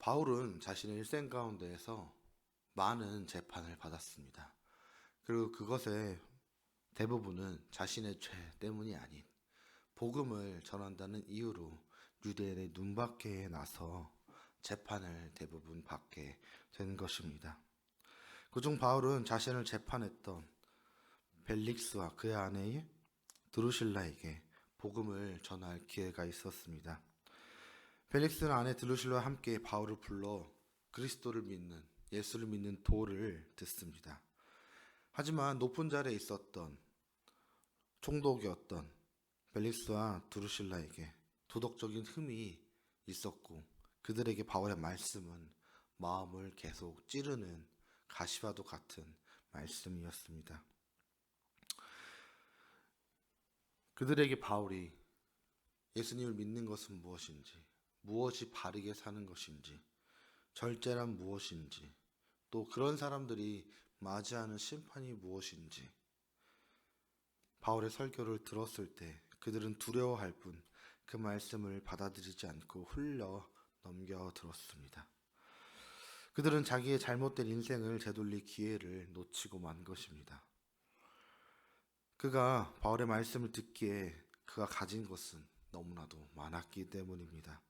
바울은 자신의 일생 가운데에서 많은 재판을 받았습니다. 그리고 그것의 대부분은 자신의 죄 때문이 아닌 복음을 전한다는 이유로 유대인의 눈밖에 나서 재판을 대부분 받게 된 것입니다. 그중 바울은 자신을 재판했던 벨릭스와 그의 아내의 드루실라에게 복음을 전할 기회가 있었습니다. 벨릭스는 아내 드루실라와 함께 바울을 불러 그리스도를 믿는, 예수를 믿는 도를 듣습니다. 하지만 높은 자리에 있었던 총독이었던 벨릭스와 드루실라에게 도덕적인 흠이 있었고, 그들에게 바울의 말씀은 마음을 계속 찌르는 가시와도 같은 말씀이었습니다. 그들에게 바울이 예수님을 믿는 것은 무엇인지, 무엇이 바르게 사는 것인지, 절제란 무엇인지, 또 그런 사람들이 맞이하는 심판이 무엇인지 바울의 설교를 들었을 때 그들은 두려워할 뿐 그 말씀을 받아들이지 않고 흘려 넘겨 들었습니다. 그들은 자기의 잘못된 인생을 되돌릴 기회를 놓치고 만 것입니다. 그가 바울의 말씀을 듣기에 그가 가진 것은 너무나도 많았기 때문입니다.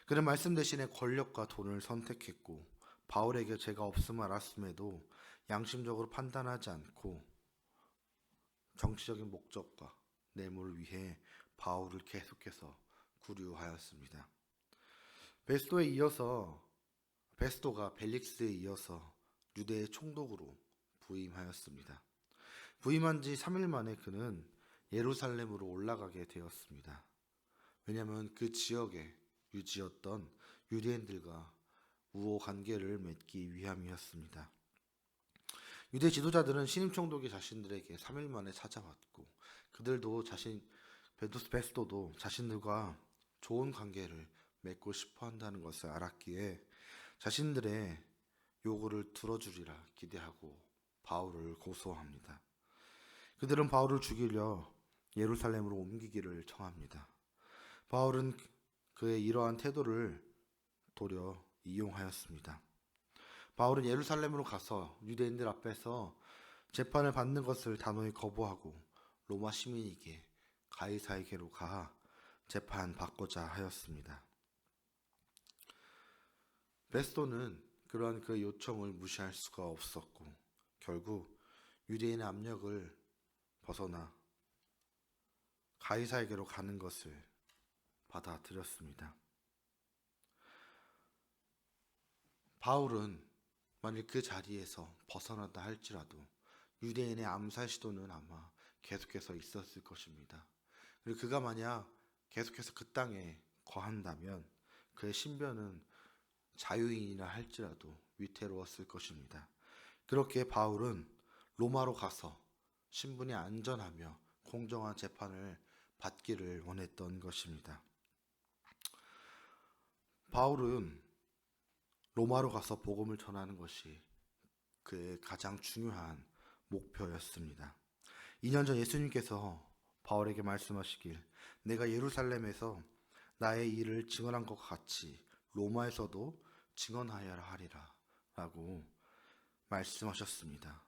그는 말씀 대신에 권력과 돈을 선택했고, 바울에게 죄가 없음을 알았음에도 양심적으로 판단하지 않고 정치적인 목적과 뇌물을 위해 바울을 계속해서 구류하였습니다. 베스도가 벨릭스에 이어서 유대의 총독으로 부임하였습니다. 부임한 지 3일 만에 그는 예루살렘으로 올라가게 되었습니다. 왜냐하면 그 지역에 유지였던 유대인들과 우호 관계를 맺기 위함이었습니다. 유대 지도자들은 신임 총독이 자신들에게 3일 만에 찾아왔고, 그들도 베스도도 자신들과 좋은 관계를 맺고 싶어 한다는 것을 알았기에 자신들의 요구를 들어주리라 기대하고 바울을 고소합니다. 그들은 바울을 죽이려 예루살렘으로 옮기기를 청합니다. 바울은 그의 이러한 태도를 도려 이용하였습니다. 바울은 예루살렘으로 가서 유대인들 앞에서 재판을 받는 것을 단호히 거부하고 로마 시민에게 가이사에게로 가 재판받고자 하였습니다. 베스도는 그러한 그 요청을 무시할 수가 없었고, 결국 유대인의 압력을 벗어나 가이사에게로 가는 것을 받아들였습니다. 바울은 만일 그 자리에서 벗어난다 할지라도 유대인의 암살 시도는 아마 계속해서 있었을 것입니다. 그리고 그가 만약 계속해서 그 땅에 거한다면 그의 신변은 자유인이라 할지라도 위태로웠을 것입니다. 그렇게 바울은 로마로 가서 신분이 안전하며 공정한 재판을 받기를 원했던 것입니다. 바울은 로마로 가서 복음을 전하는 것이 그의 가장 중요한 목표였습니다. 2년 전 예수님께서 바울에게 말씀하시길, 내가 예루살렘에서 나의 일을 증언한 것 같이 로마에서도 증언하여야 하리라 라고 말씀하셨습니다.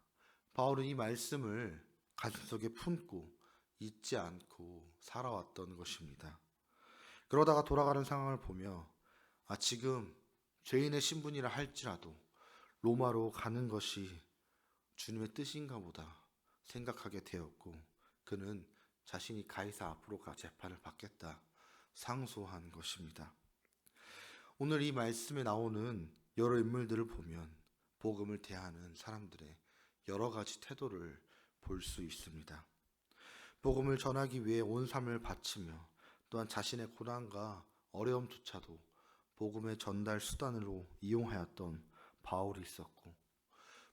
바울은 이 말씀을 가슴속에 품고 잊지 않고 살아왔던 것입니다. 그러다가 돌아가는 상황을 보며 지금 죄인의 신분이라 할지라도 로마로 가는 것이 주님의 뜻인가 보다 생각하게 되었고, 그는 자신이 가이사 앞으로 가 재판을 받겠다 상소한 것입니다. 오늘 이 말씀에 나오는 여러 인물들을 보면 복음을 대하는 사람들의 여러 가지 태도를 볼 수 있습니다. 복음을 전하기 위해 온 삶을 바치며 또한 자신의 고난과 어려움조차도 복음의 전달 수단으로 이용하였던 바울이 있었고,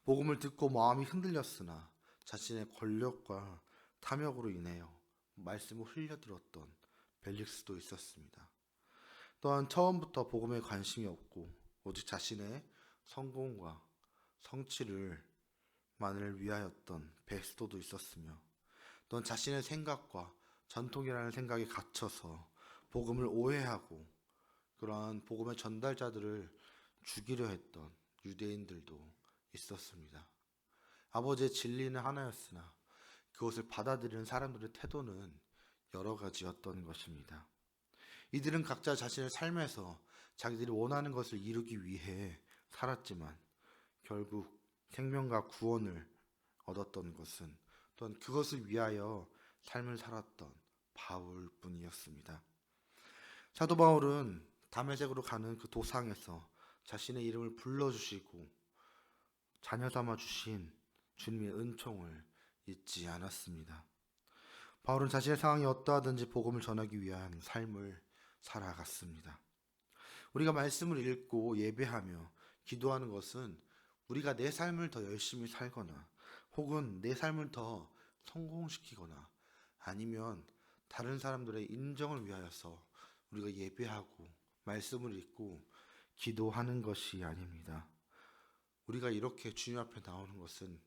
복음을 듣고 마음이 흔들렸으나 자신의 권력과 탐욕으로 인하여 말씀을 흘려들었던 벨릭스도 있었습니다. 또한 처음부터 복음에 관심이 없고 오직 자신의 성공과 성취를만을 위하였던 베스도도 있었으며, 또한 자신의 생각과 전통이라는 생각에 갇혀서 복음을 오해하고 그러한 복음의 전달자들을 죽이려 했던 유대인들도 있었습니다. 아버지의 진리는 하나였으나 그것을 받아들이는 사람들의 태도는 여러 가지였던 것입니다. 이들은 각자 자신의 삶에서 자기들이 원하는 것을 이루기 위해 살았지만 결국 생명과 구원을 얻었던 것은 또한 그것을 위하여 삶을 살았던 바울뿐이었습니다. 사도 바울은 다메섹으로 가는 그 도상에서 자신의 이름을 불러주시고 자녀 삼아 주신 주님의 은총을 잊지 않았습니다. 바울은 자신의 상황이 어떠하든지 복음을 전하기 위한 삶을 살아갔습니다. 우리가 말씀을 읽고 예배하며 기도하는 것은 우리가 내 삶을 더 열심히 살거나 혹은 내 삶을 더 성공시키거나 아니면 다른 사람들의 인정을 위하여서 우리가 예배하고 말씀을 읽고 기도하는 것이 아닙니다. 우리가 이렇게 주님 앞에 나오는 것은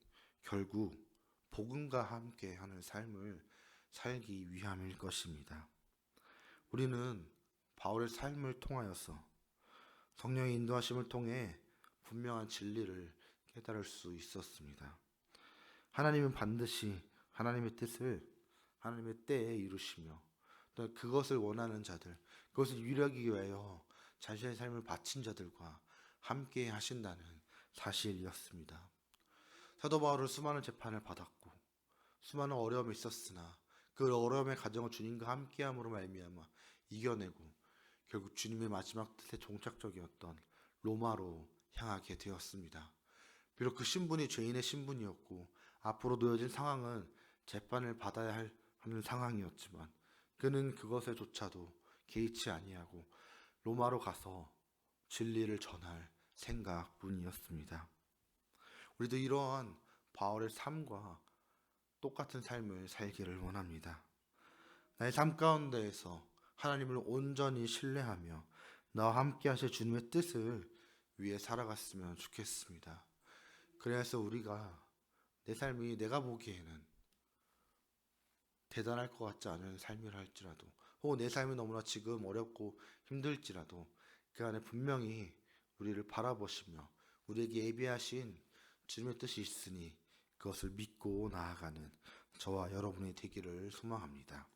결국 복음과 함께 하는 삶을 살기 위함일 것입니다. 우리는 바울의 삶을 통하여서 성령의 인도하심을 통해 분명한 진리를 깨달을 수 있었습니다. 하나님은 반드시 하나님의 뜻을 하나님의 때에 이루시며 또 그것을 원하는 자들, 그것을 이루기 위하여 자신의 삶을 바친 자들과 함께 하신다는 사실이었습니다. 사도 바울은 수많은 재판을 받았고 수많은 어려움이 있었으나 그 어려움의 과정을 주님과 함께함으로 말미암아 이겨내고 결국 주님의 마지막 뜻의 종착역이었던 로마로 향하게 되었습니다. 비록 그 신분이 죄인의 신분이었고 앞으로 놓여진 상황은 재판을 받아야 하는 상황이었지만 그는 그것에조차도 개의치 아니하고 로마로 가서 진리를 전할 생각뿐이었습니다. 우리도 이러한 바울의 삶과 똑같은 삶을 살기를 원합니다. 나의 삶 가운데에서 하나님을 온전히 신뢰하며 나와 함께 하실 주님의 뜻을 위해 살아갔으면 좋겠습니다. 그래서 우리가 내 삶이 내가 보기에는 대단할 것 같지 않은 삶이라 할지라도 혹은 내 삶이 너무나 지금 어렵고 힘들지라도 그 안에 분명히 우리를 바라보시며 우리에게 예비하신 주님의 뜻이 있으니 그것을 믿고 나아가는 저와 여러분이 되기를 소망합니다.